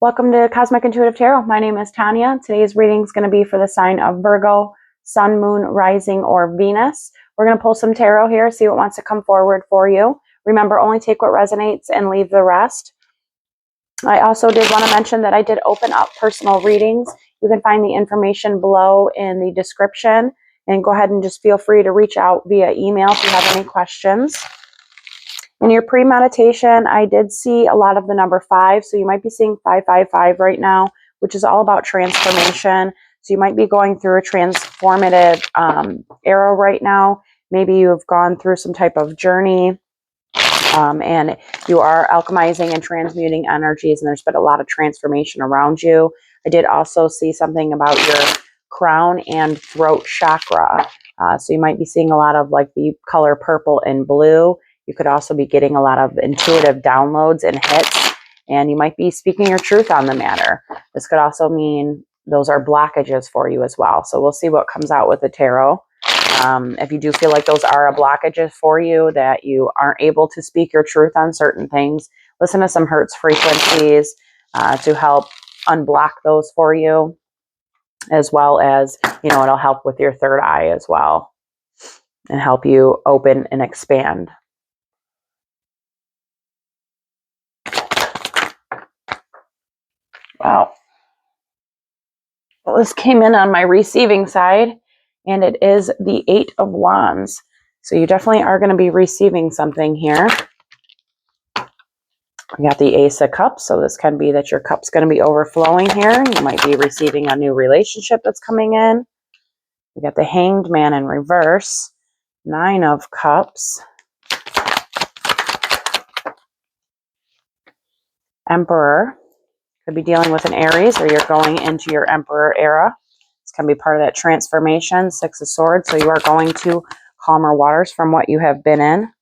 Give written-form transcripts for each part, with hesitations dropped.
Welcome to Cosmic Intuitive Tarot. My name is Tanya. Today's reading is going to be for the sign of Virgo, Sun, Moon, Rising, or Venus. We're going to pull some tarot here, see what wants to come forward for you. Remember, only take what resonates and leave the rest. I also did want to mention that I did open up personal readings. You can find the information below in the description, and go ahead and just feel free to reach out via email if you have any questions. In your pre-meditation, I did see a lot of the number 5, so you might be seeing 555 right now, which is all about transformation. So you might be going through a transformative era right now. Maybe you've gone through some type of journey, and you are alchemizing and transmuting energies, and there's been a lot of transformation around you. I did also see something about your crown and throat chakra. So you might be seeing a lot of like the color purple and blue. You could also be getting a lot of intuitive downloads and hits, and you might be speaking your truth on the matter. This could also mean those are blockages for you as well. So we'll see what comes out with the tarot. If you do feel like those are a blockages for you, that you aren't able to speak your truth on certain things, listen to some Hertz frequencies to help unblock those for you, as well as, it'll help with your third eye as well and help you open and expand. Wow. Well, this came in on my receiving side, and it is the 8 of Wands. So you definitely are going to be receiving something here. We got the Ace of Cups, so this can be that your cup's going to be overflowing here. You might be receiving a new relationship that's coming in. We got the Hanged Man in reverse, 9 of Cups, Emperor. Could be dealing with an Aries, or you're going into your Emperor era. It's going to be part of that transformation. 6 of Swords, so you are going to calmer waters from what you have been in.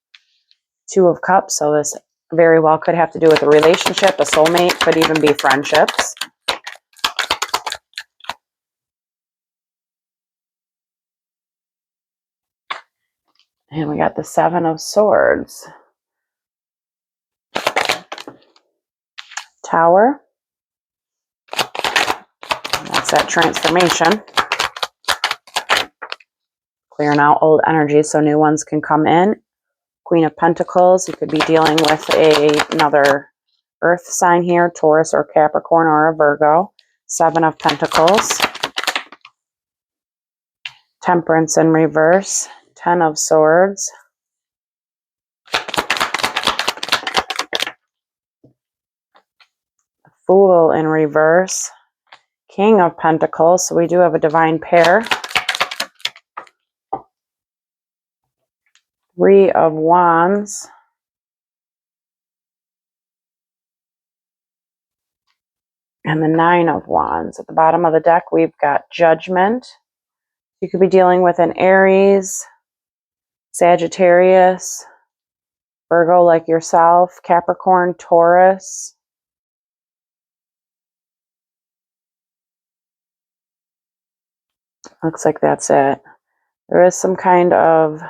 2 of Cups, so this very well could have to do with a relationship, a soulmate, could even be friendships. And we got the 7 of Swords. Tower. That's that transformation. Clearing out old energies so new ones can come in. Queen of Pentacles. You could be dealing with another earth sign here, Taurus or Capricorn or a Virgo. 7 of Pentacles. Temperance in reverse. 10 of Swords. Fool in reverse. King of Pentacles. So we do have a divine pair. 3 of Wands. And the 9 of Wands. At the bottom of the deck, we've got Judgment. You could be dealing with an Aries, Sagittarius, Virgo like yourself, Capricorn, Taurus. Looks like that's it. There is some kind of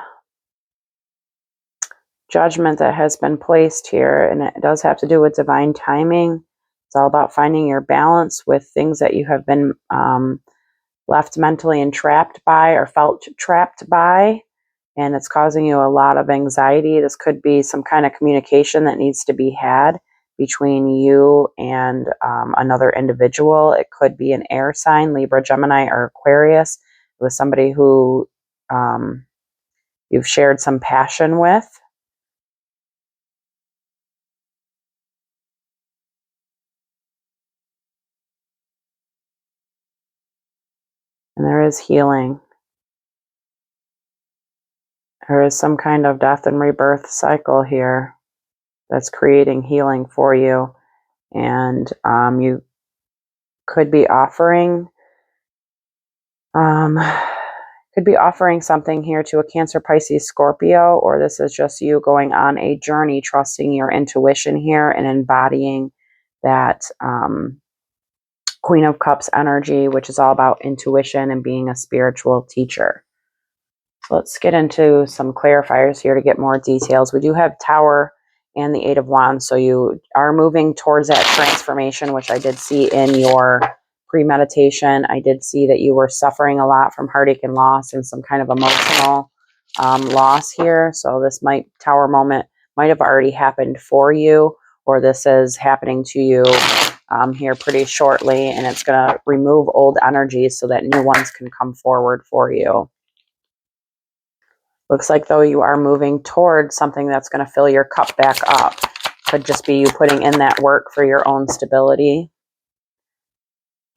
judgment that has been placed here, and it does have to do with divine timing. It's all about finding your balance with things that you have been left mentally entrapped by or felt trapped by, and it's causing you a lot of anxiety. This could be some kind of communication that needs to be had between you and another individual. It could be an air sign, Libra, Gemini, or Aquarius, with somebody who you've shared some passion with. And there is healing. There is some kind of death and rebirth cycle here that's creating healing for you. And you could be offering something here to a Cancer, Pisces, Scorpio, or this is just you going on a journey, trusting your intuition here and embodying that Queen of Cups energy, which is all about intuition and being a spiritual teacher. So let's get into some clarifiers here to get more details. We do have Tower and the Eight of Wands. So you are moving towards that transformation, which I did see in your premeditation. I did see that you were suffering a lot from heartache and loss and some kind of emotional loss here. So this Tower moment might have already happened for you, or this is happening to you here pretty shortly, and it's going to remove old energies so that new ones can come forward for you. Looks like, though, you are moving towards something that's going to fill your cup back up. Could just be you putting in that work for your own stability.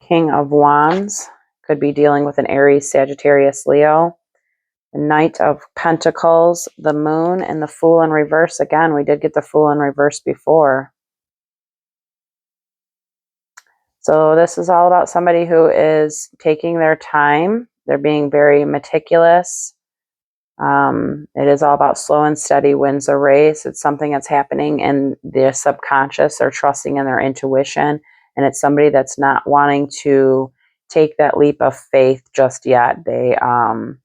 King of Wands. Could be dealing with an Aries, Sagittarius, Leo. The Knight of Pentacles, the Moon, and the Fool in reverse. Again, we did get the Fool in reverse before. So this is all about somebody who is taking their time. They're being very meticulous. It is all about slow and steady wins a race. It's something that's happening in their subconscious. They're trusting in their intuition, and it's somebody that's not wanting to take that leap of faith just yet. They're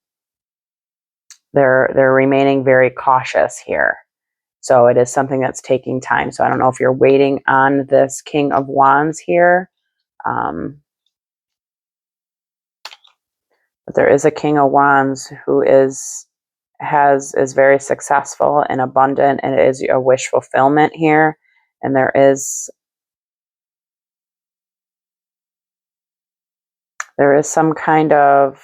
remaining very cautious here. So it is something that's taking time. So I don't know if you're waiting on this King of Wands here. But there is a King of Wands who is very successful and abundant, and it is a wish fulfillment here. And there is some kind of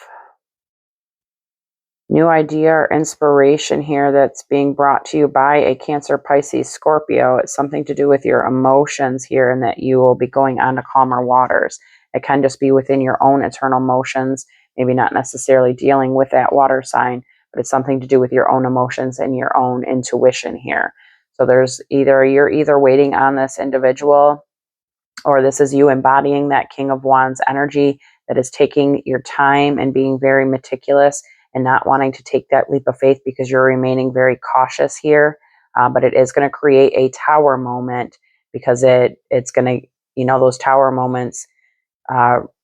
new idea or inspiration here that's being brought to you by a Cancer, Pisces, Scorpio. It's something to do with your emotions here, and that you will be going on to calmer waters. It can just be within your own internal emotions, maybe not necessarily dealing with that water sign, but it's something to do with your own emotions and your own intuition here. So you're either waiting on this individual, or this is you embodying that King of Wands energy that is taking your time and being very meticulous and not wanting to take that leap of faith because you're remaining very cautious here. But it is going to create a tower moment, because it's going to, those tower moments,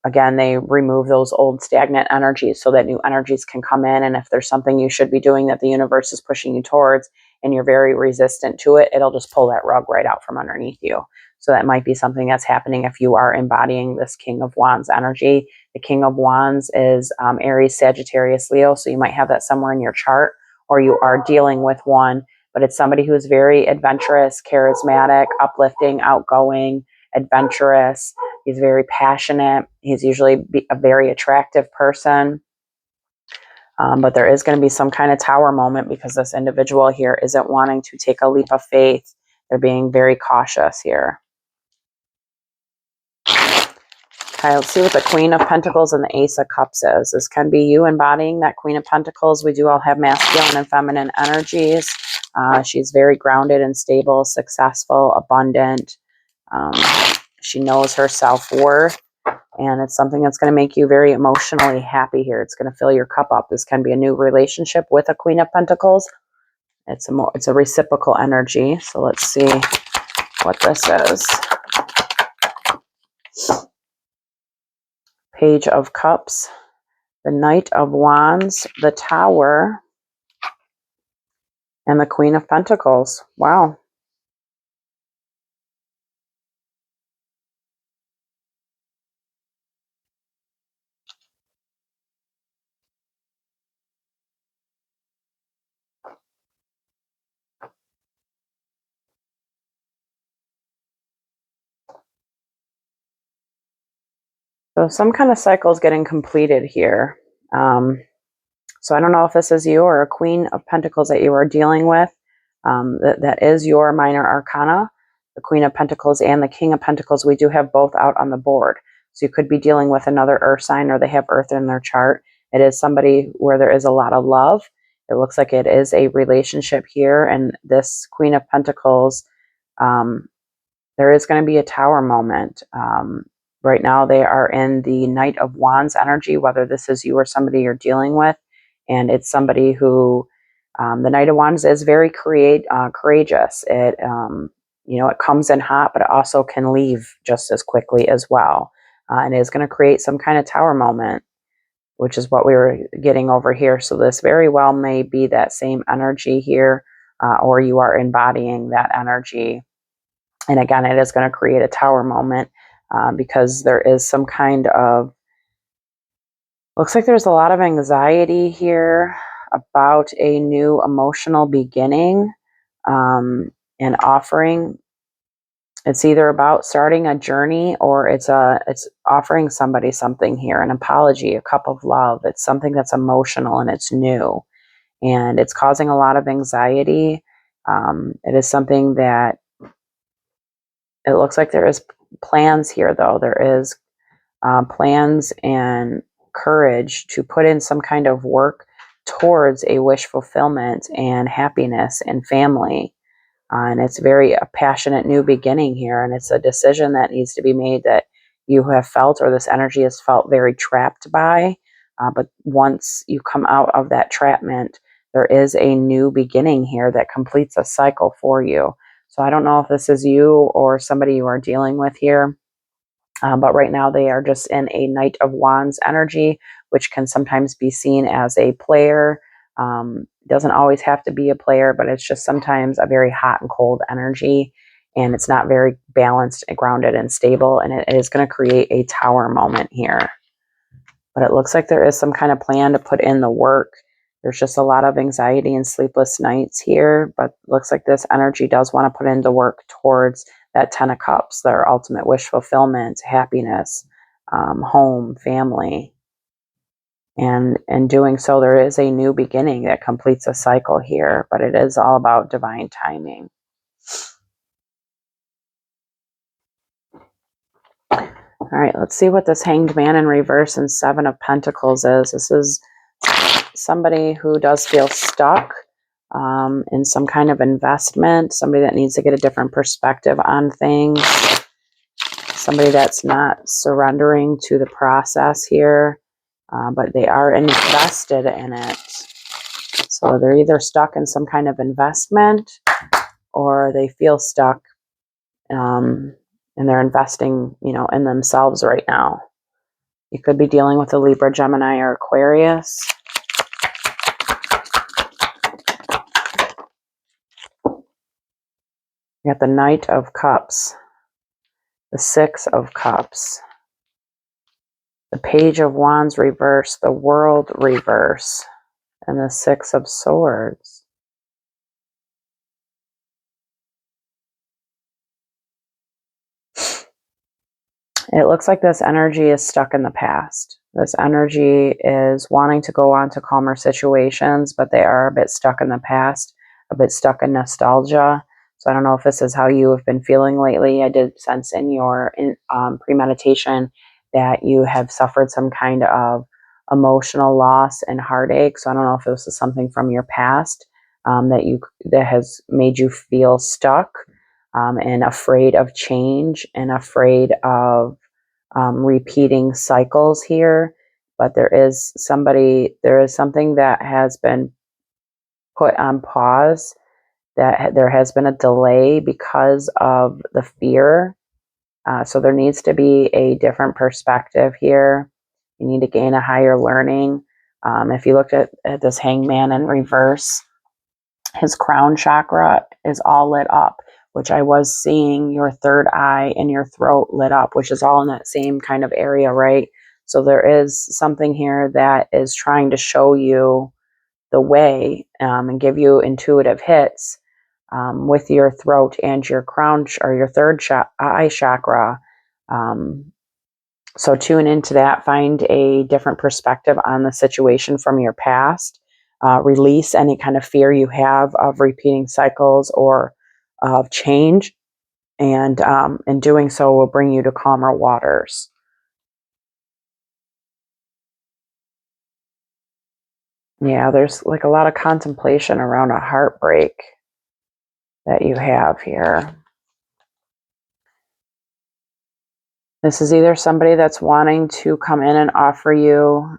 again, they remove those old stagnant energies so that new energies can come in. And if there's something you should be doing that the universe is pushing you towards and you're very resistant to it, it'll just pull that rug right out from underneath you. So that might be something that's happening if you are embodying this King of Wands energy. The King of Wands is Aries, Sagittarius, Leo. So you might have that somewhere in your chart, or you are dealing with one, but it's somebody who's very adventurous, charismatic, uplifting, outgoing, adventurous. He's very passionate. He's usually a very attractive person. But there is going to be some kind of tower moment because this individual here isn't wanting to take a leap of faith. They're being very cautious here. Okay, let's see what the Queen of Pentacles and the Ace of Cups is. This can be you embodying that Queen of Pentacles. We do all have masculine and feminine energies. She's very grounded and stable, successful, abundant. She knows her self-worth, and it's something that's going to make you very emotionally happy here. It's going to fill your cup up. This can be a new relationship with a Queen of Pentacles. It's a reciprocal energy. So let's see what this is. Page of Cups, the Knight of Wands, the Tower, and the Queen of Pentacles. Wow. So some kind of cycle is getting completed here. So I don't know if this is you or a Queen of Pentacles that you are dealing with. That is your minor arcana. The Queen of Pentacles and the King of Pentacles, we do have both out on the board. So you could be dealing with another earth sign, or they have earth in their chart. It is somebody where there is a lot of love. It looks like it is a relationship here. And this Queen of Pentacles, there is going to be a tower moment. Right now they are in the Knight of Wands energy, whether this is you or somebody you're dealing with. And it's somebody who, the Knight of Wands is very courageous. It comes in hot, but it also can leave just as quickly as well. And it is going to create some kind of tower moment, which is what we were getting over here. So this very well may be that same energy here. or you are embodying that energy. And again, it is going to create a tower moment because there is some kind of, looks like there's a lot of anxiety here about a new emotional beginning and offering. It's either about starting a journey or it's offering somebody something here, an apology, a cup of love. It's something that's emotional and it's new and it's causing a lot of anxiety. It is something that it looks like there is plans here, though. There is plans and courage to put in some kind of work towards a wish fulfillment and happiness and family. And it's very a passionate new beginning here. And it's a decision that needs to be made that you have felt, or this energy has felt very trapped by. But once you come out of that trapment, there is a new beginning here that completes a cycle for you. So I don't know if this is you or somebody you are dealing with here. But right now they are just in a Knight of Wands energy, which can sometimes be seen as a player. Doesn't always have to be a player, but it's just sometimes a very hot and cold energy. And it's not very balanced and grounded and stable. And it is going to create a tower moment here. But it looks like there is some kind of plan to put in the work. There's just a lot of anxiety and sleepless nights here. But it looks like this energy does want to put in the work towards that 10 of Cups, their ultimate wish fulfillment, happiness, home, family. And in doing so, there is a new beginning that completes a cycle here, but it is all about divine timing. All right, let's see what this Hanged Man in reverse and 7 of Pentacles is. This is somebody who does feel stuck in some kind of investment, somebody that needs to get a different perspective on things, somebody that's not surrendering to the process here, but they are invested in it. So they're either stuck in some kind of investment or they feel stuck and they're investing, in themselves right now. You could be dealing with a Libra, Gemini, or Aquarius. You got the Knight of Cups, the 6 of Cups, the Page of Wands reverse, the World reverse, and the 6 of Swords. It looks like this energy is stuck in the past. This energy is wanting to go on to calmer situations, but they are a bit stuck in the past, a bit stuck in nostalgia. So I don't know if this is how you have been feeling lately. I did sense in your premeditation that you have suffered some kind of emotional loss and heartache. So I don't know if this is something from your past that has made you feel stuck and afraid of change and afraid of repeating cycles here. But there is something that has been put on pause, that there has been a delay because of the fear. So there needs to be a different perspective here. You need to gain a higher learning. If you looked at this Hangman in reverse, his crown chakra is all lit up, which I was seeing your third eye and your throat lit up, which is all in that same kind of area, right? So there is something here that is trying to show you the way and give you intuitive hits with your throat and your crown or your third eye chakra. So tune into that, find a different perspective on the situation from your past, release any kind of fear you have of repeating cycles or of change. And in doing so will bring you to calmer waters. Yeah, there's like a lot of contemplation around a heartbreak that you have here. This is either somebody that's wanting to come in and offer you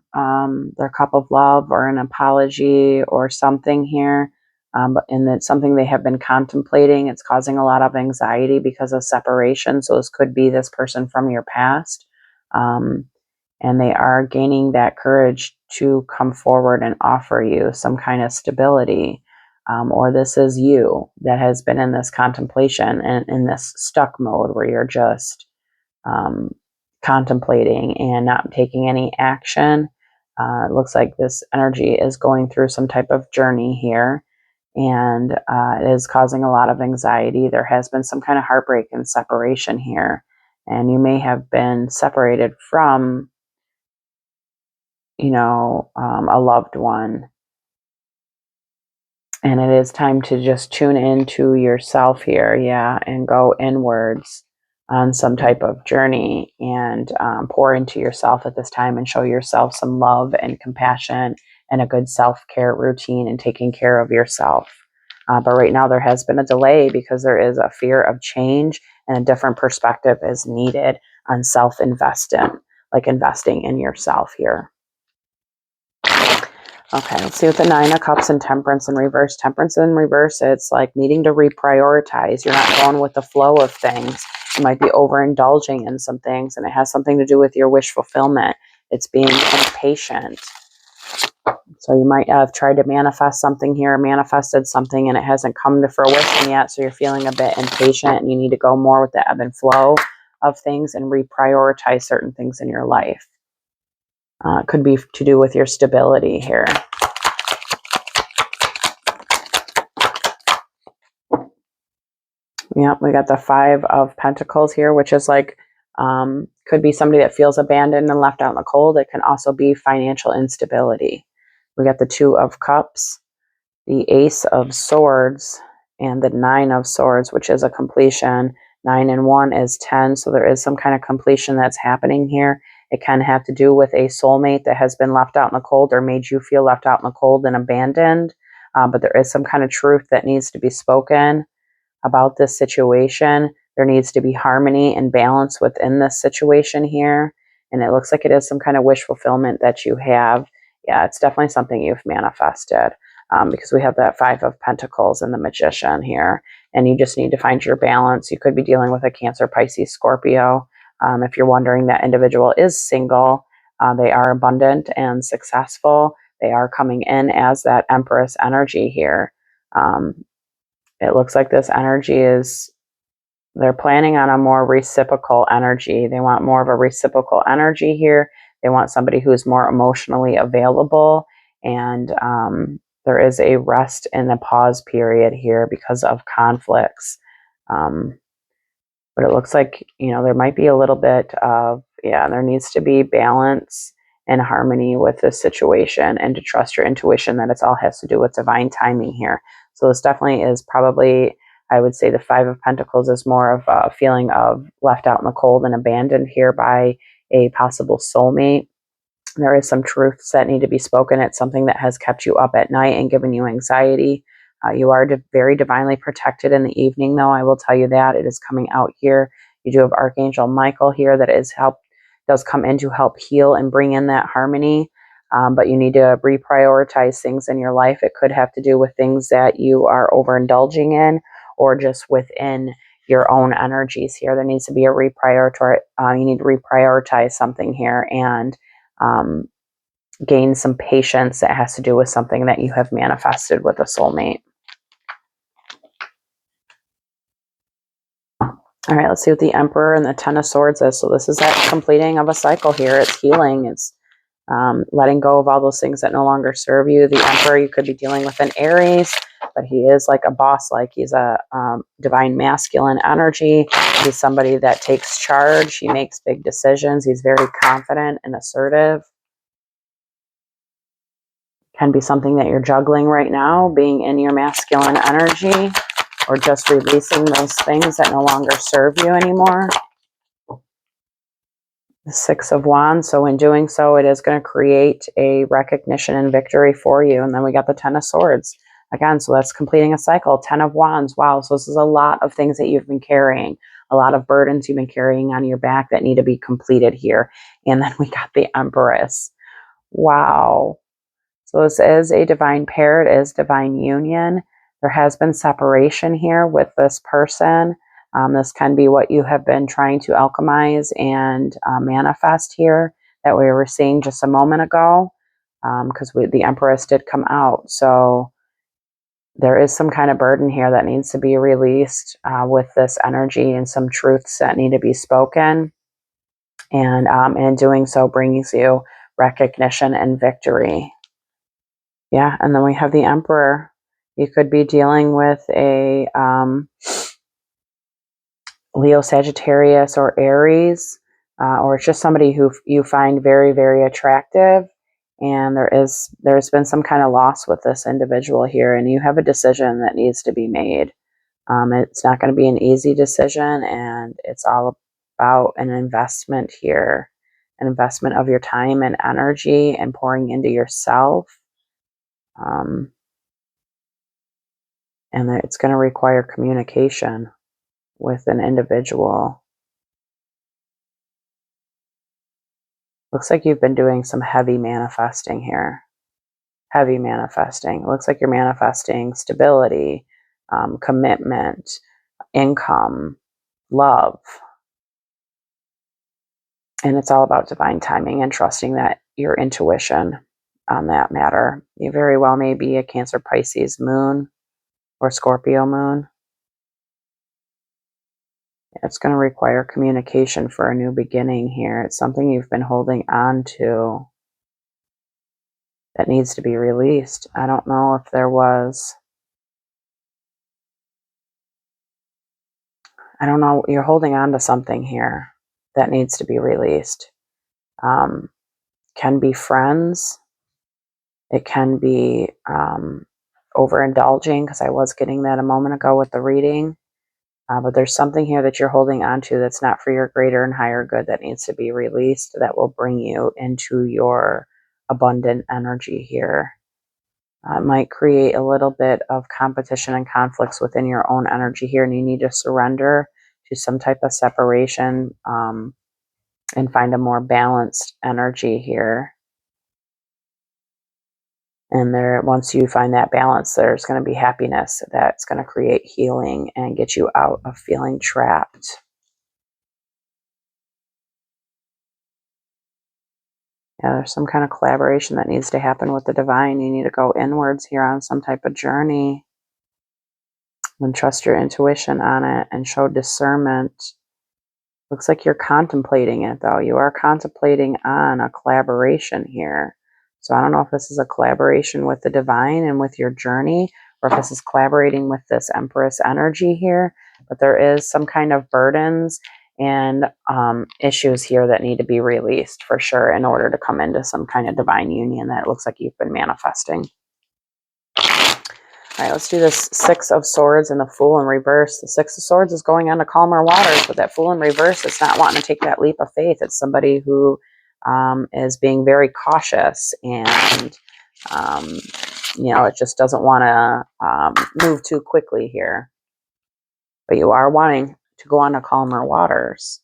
their cup of love or an apology or something here. And it's something they have been contemplating. It's causing a lot of anxiety because of separation. So this could be this person from your past. And they are gaining that courage to come forward and offer you some kind of stability. or this is you that has been in this contemplation and in this stuck mode where you're just contemplating and not taking any action. It looks like this energy is going through some type of journey here, and it is causing a lot of anxiety. There has been some kind of heartbreak and separation here, and you may have been separated from, a loved one. And it is time to just tune into yourself here, and go inwards on some type of journey, and pour into yourself at this time and show yourself some love and compassion and a good self-care routine and taking care of yourself. But right now there has been a delay because there is a fear of change, and a different perspective is needed on self-investment, like investing in yourself here. Okay, let's see with the Nine of Cups and Temperance in reverse. Temperance in reverse, it's like needing to reprioritize. You're not going with the flow of things. You might be overindulging in some things, and it has something to do with your wish fulfillment. It's being impatient. So you might have tried to manifest something here, manifested something, and it hasn't come to fruition yet. So you're feeling a bit impatient, and you need to go more with the ebb and flow of things and reprioritize certain things in your life. It could be to do with your stability here. Yeah, we got the Five of Pentacles here, which is like, could be somebody that feels abandoned and left out in the cold. It can also be financial instability. We got the Two of Cups, the Ace of Swords, and the Nine of Swords, which is a completion. 9 and 1 is 10, so there is some kind of completion that's happening here. It can have to do with a soulmate that has been left out in the cold or made you feel left out in the cold and abandoned. But there is some kind of truth that needs to be spoken about this situation. There needs to be harmony and balance within this situation here. And it looks like it is some kind of wish fulfillment that you have. Yeah, it's definitely something you've manifested, because we have that Five of Pentacles and the Magician here. And you just need to find your balance. You could be dealing with a Cancer, Pisces, Scorpio. If you're wondering, that individual is single. They are abundant and successful. They are coming in as that Empress energy here. It looks like this energy they're planning on a more reciprocal energy. They want more of a reciprocal energy here. They want somebody who's more emotionally available. And there is a rest and a pause period here because of conflicts. But it looks like, there might be a little bit of, there needs to be balance and harmony with this situation, and to trust your intuition that it all has to do with divine timing here. So this definitely is probably, I would say the Five of Pentacles is more of a feeling of left out in the cold and abandoned here by a possible soulmate. There is some truths that need to be spoken. It's something that has kept you up at night and given you anxiety. You are very divinely protected in the evening, though. I will tell you that. It is coming out here. You do have Archangel Michael here that does come in to help heal and bring in that harmony. But you need to reprioritize things in your life. It could have to do with things that you are overindulging in, or just within your own energies here. There needs to be a reprioritize. You need to reprioritize something here and gain some patience that has to do with something that you have manifested with a soulmate. All right, let's see what the Emperor and the Ten of Swords is. So this is that completing of a cycle here. It's healing. It's letting go of all those things that no longer serve you. The Emperor, you could be dealing with an Aries, but he is like a boss. Like he's a divine masculine energy. He's somebody that takes charge. He makes big decisions. He's very confident and assertive. Can be something that you're juggling right now, being in your masculine energy, or just releasing those things that no longer serve you anymore. The Six of Wands. So in doing so, it is going to create a recognition and victory for you. And then we got the Ten of Swords. Again, so that's completing a cycle. 10 of Wands. Wow. So this is a lot of things that you've been carrying, a lot of burdens you've been carrying on your back that need to be completed here. And then we got the Empress. Wow. So this is a divine pair. It is divine union. There has been separation here with this person. This can be what you have been trying to alchemize and manifest here that we were seeing just a moment ago, because the Empress did come out. So there is some kind of burden here that needs to be released with this energy, and some truths that need to be spoken. And in doing so brings you recognition and victory. Yeah, and then we have the Emperor. You could be dealing with a Leo, Sagittarius, or Aries, or it's just somebody who you find very, very attractive. And there's been some kind of loss with this individual here, and you have a decision that needs to be made. It's not going to be an easy decision, and it's all about an investment here, an investment of your time and energy and pouring into yourself. And it's going to require communication with an individual. Looks like you've been doing some heavy manifesting here. Heavy manifesting. Looks like you're manifesting stability, commitment, income, love. And it's all about divine timing and trusting that your intuition on that matter. You very well may be a Cancer, Pisces moon or Scorpio moon. It's going to require communication for a new beginning here. It's something you've been holding on to that needs to be released. I don't know if there was, I don't know, you're holding on to something here that needs to be released. Can be friends. It can be overindulging, because I was getting that a moment ago with the reading. But there's something here that you're holding on to that's not for your greater and higher good that needs to be released, that will bring you into your abundant energy here. It might create a little bit of competition and conflicts within your own energy here, and you need to surrender to some type of separation and find a more balanced energy here. And there, once you find that balance, there's going to be happiness that's going to create healing and get you out of feeling trapped. Yeah, there's some kind of collaboration that needs to happen with the divine. You need to go inwards here on some type of journey and trust your intuition on it and show discernment. Looks like you're contemplating it, though. You are contemplating on a collaboration here. So I don't know if this is a collaboration with the divine and with your journey, or if this is collaborating with this Empress energy here. But there is some kind of burdens and issues here that need to be released for sure in order to come into some kind of divine union that it looks like you've been manifesting. All right, let's do this Six of Swords and the Fool in reverse. The Six of Swords is going on to calmer waters, but that Fool in reverse, it's not wanting to take that leap of faith. It's somebody who is being very cautious, and it just doesn't want to move too quickly here. But you are wanting to go on to calmer waters.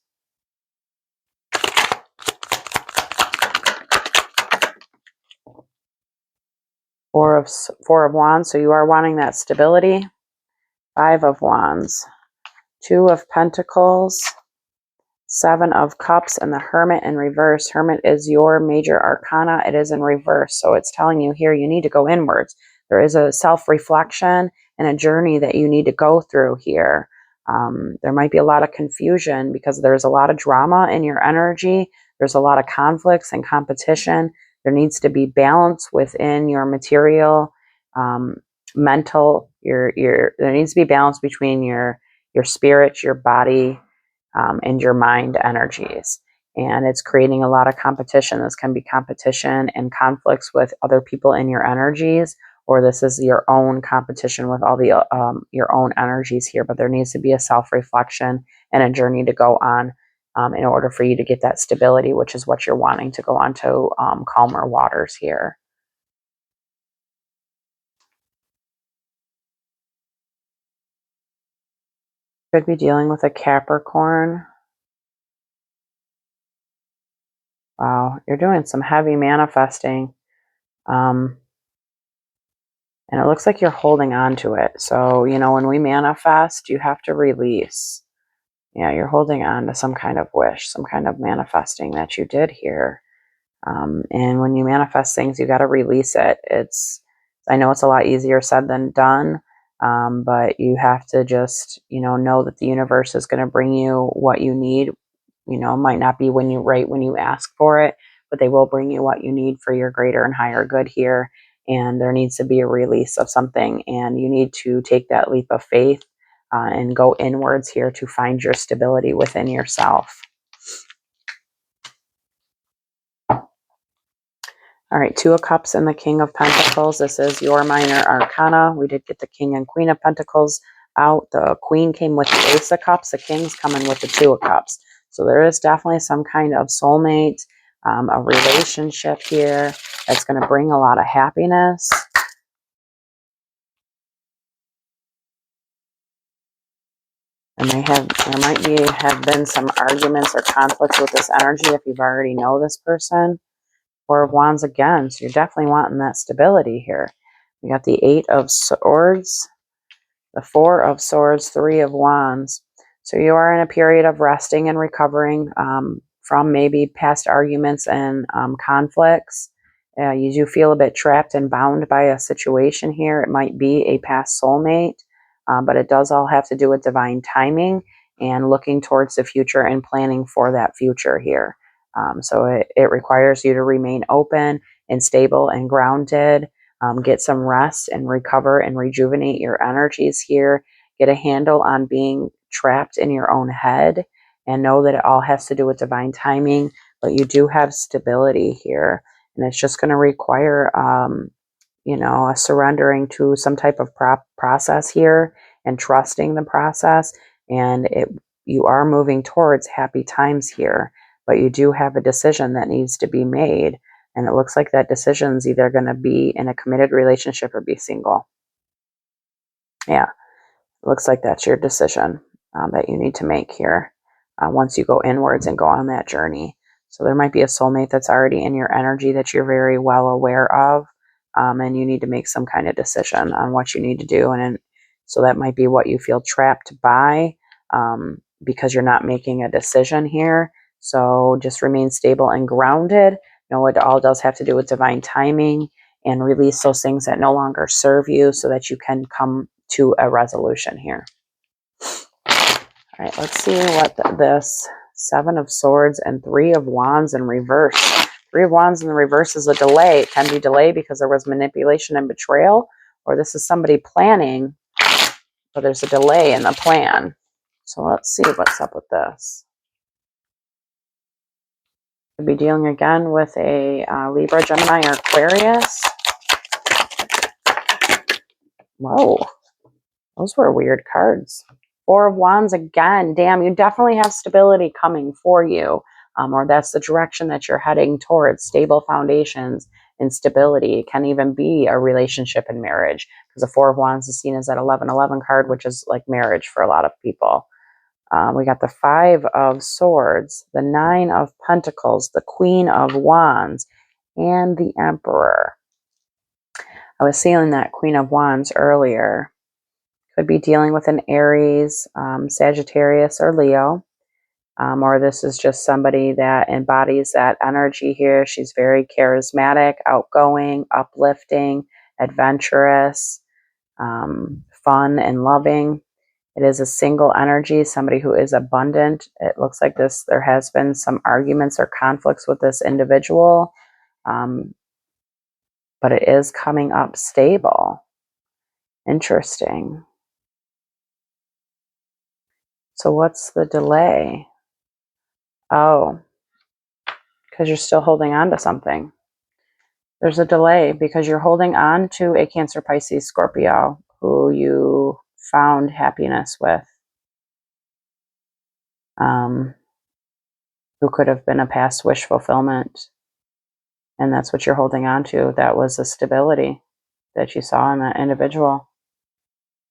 Four of Wands, so you are wanting that stability. Five of Wands, Two of Pentacles, Seven of Cups, and the Hermit in reverse. Hermit is your major arcana. It is in reverse, so it's telling you here you need to go inwards. There is a self-reflection and a journey that you need to go through here. There might be a lot of confusion because there's a lot of drama in your energy. There's a lot of conflicts and competition. There needs to be balance within your material, mental. There needs to be balance between your spirit, your body, and your mind energies. And it's creating a lot of competition. This can be competition and conflicts with other people in your energies, or this is your own competition with all the your own energies here. But there needs to be a self-reflection and a journey to go on in order for you to get that stability, which is what you're wanting to go on to calmer waters here. Could be dealing with a Capricorn. Wow, you're doing some heavy manifesting. And it looks like you're holding on to it. So, when we manifest, you have to release. Yeah, you're holding on to some kind of wish, some kind of manifesting that you did here. And when you manifest things, you got to release it. I know it's a lot easier said than done, but you have to just, know that the universe is going to bring you what you need. It might not be when you ask for it, but they will bring you what you need for your greater and higher good here. And there needs to be a release of something, and you need to take that leap of faith and go inwards here to find your stability within yourself. All right, Two of Cups and the King of Pentacles. This is your minor arcana. We did get the King and Queen of Pentacles out. The Queen came with the Ace of Cups. The King's coming with the Two of Cups. So there is definitely some kind of soulmate, a relationship here that's going to bring a lot of happiness. And there might have been some arguments or conflicts with this energy if you've already know this person. Four of Wands again, so you're definitely wanting that stability here. We got the Eight of Swords, the Four of Swords, Three of Wands. So you are in a period of resting and recovering from maybe past arguments and conflicts. You do feel a bit trapped and bound by a situation here. It might be a past soulmate, but it does all have to do with divine timing and looking towards the future and planning for that future here. So it requires you to remain open and stable and grounded. Get some rest and recover and rejuvenate your energies here. Get a handle on being trapped in your own head and know that it all has to do with divine timing, but you do have stability here. And it's just going to require, a surrendering to some type of process here and trusting the process. And you are moving towards happy times here, but you do have a decision that needs to be made. And it looks like that decision is either going to be in a committed relationship or be single. Yeah, it looks like that's your decision that you need to make here once you go inwards and go on that journey. So there might be a soulmate that's already in your energy that you're very well aware of, and you need to make some kind of decision on what you need to do. So that might be what you feel trapped by because you're not making a decision here. So just remain stable and grounded. It all does have to do with divine timing, and release those things that no longer serve you so that you can come to a resolution here. All right, let's see what this Seven of Swords and Three of Wands in reverse. Three of Wands in the reverse is a delay. It can be delayed because there was manipulation and betrayal, or this is somebody planning, but there's a delay in the plan. So let's see what's up with this. Could be dealing again with a Libra, Gemini, or Aquarius. Whoa, those were weird cards. Four of Wands again. Damn, you definitely have stability coming for you, or that's the direction that you're heading towards. Stable foundations and stability. It can even be a relationship and marriage, because the Four of Wands is seen as that 11-11 card, which is like marriage for a lot of people. We got the Five of Swords, the Nine of Pentacles, the Queen of Wands, and the Emperor. I was seeing that Queen of Wands earlier. Could be dealing with an Aries, Sagittarius, or Leo. Or this is just somebody that embodies that energy here. She's very charismatic, outgoing, uplifting, adventurous, fun, and loving. It is a single energy, somebody who is abundant. It looks like there has been some arguments or conflicts with this individual, but it is coming up stable. Interesting. So what's the delay? Oh, because you're still holding on to something. There's a delay because you're holding on to a Cancer, Pisces, Scorpio who you found happiness with, who could have been a past wish fulfillment. And that's what you're holding on to. That was the stability that you saw in that individual.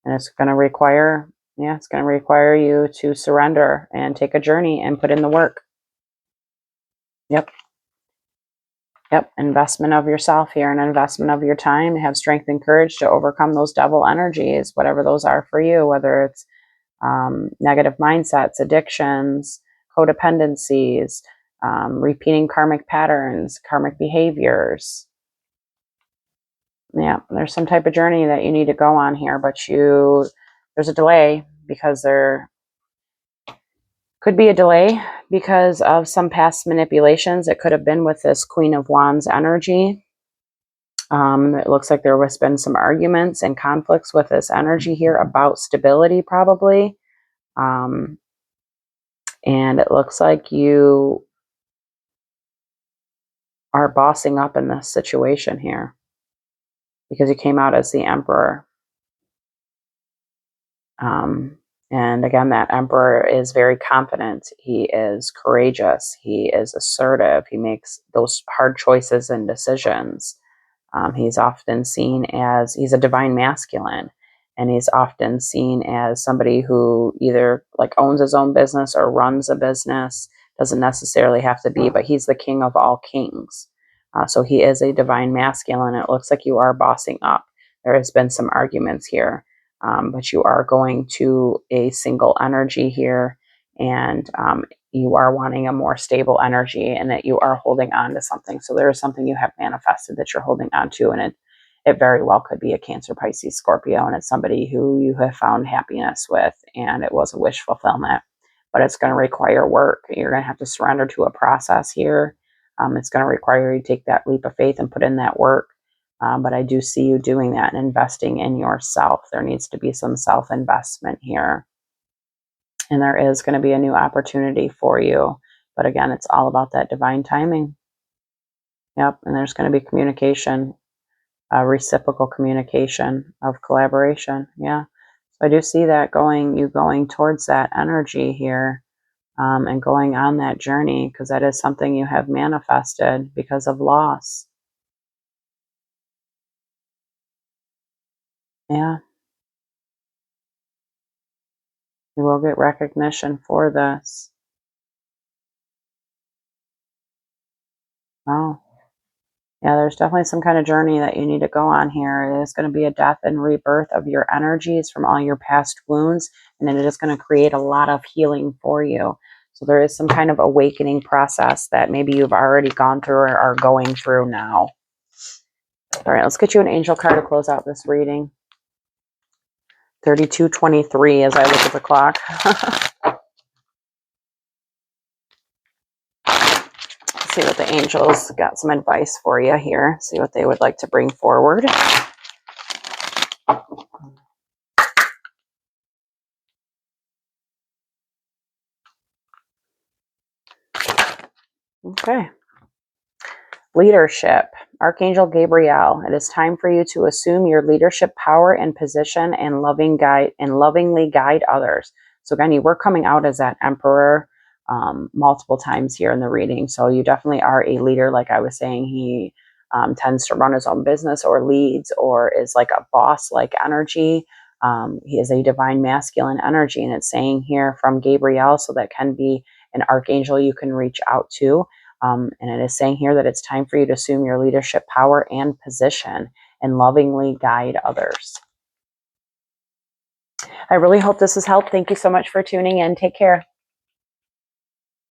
And it's going to require you to surrender and take a journey and put in the work. Yep. Investment of yourself here, an investment of your time. Have strength and courage to overcome those devil energies, whatever those are for you, whether it's negative mindsets, addictions, codependencies, repeating karmic patterns, karmic behaviors. Yeah, there's some type of journey that you need to go on here, but there's a delay because there could be a delay because of some past manipulations. It could have been with this Queen of Wands energy. It looks like there has been some arguments and conflicts with this energy here about stability, probably. And it looks like you are bossing up in this situation here because you came out as the Emperor. And again, that Emperor is very confident. He is courageous. He is assertive. He makes those hard choices and decisions. He's often seen as, he's a divine masculine, and he's often seen as somebody who either like owns his own business or runs a business. Doesn't necessarily have to be, but he's the king of all kings. So he is a divine masculine. It looks like you are bossing up. There has been some arguments here, but you are going to a single energy here, and you are wanting a more stable energy, and that you are holding on to something. So there is something you have manifested that you're holding on to, and it very well could be a Cancer, Pisces, Scorpio, and it's somebody who you have found happiness with, and it was a wish fulfillment. But it's going to require work. You're going to have to surrender to a process here. It's going to require you to take that leap of faith and put in that work. But I do see you doing that and investing in yourself. There needs to be some self-investment here. And there is going to be a new opportunity for you. But again, it's all about that divine timing. Yep. And there's going to be communication, reciprocal communication of collaboration. Yeah. So I do see that you going towards that energy here, and going on that journey, because that is something you have manifested because of loss. Yeah. You will get recognition for this. Oh. Yeah, there's definitely some kind of journey that you need to go on here. It is going to be a death and rebirth of your energies from all your past wounds, and then it is going to create a lot of healing for you. So there is some kind of awakening process that maybe you've already gone through or are going through now. All right, let's get you an angel card to close out this reading. 32:23 as I look at the clock. See what the angels got some advice for you here. See what they would like to bring forward. Okay. Leadership. Archangel Gabriel, it is time for you to assume your leadership power and position and lovingly guide others. So again, you were coming out as that Emperor multiple times here in the reading. So you definitely are a leader. Like I was saying, he tends to run his own business or leads or is like a boss-like energy. He is a divine masculine energy, and it's saying here from Gabriel, so that can be an archangel you can reach out to. And it is saying here that it's time for you to assume your leadership power and position and lovingly guide others. I really hope this has helped. Thank you so much for tuning in. Take care.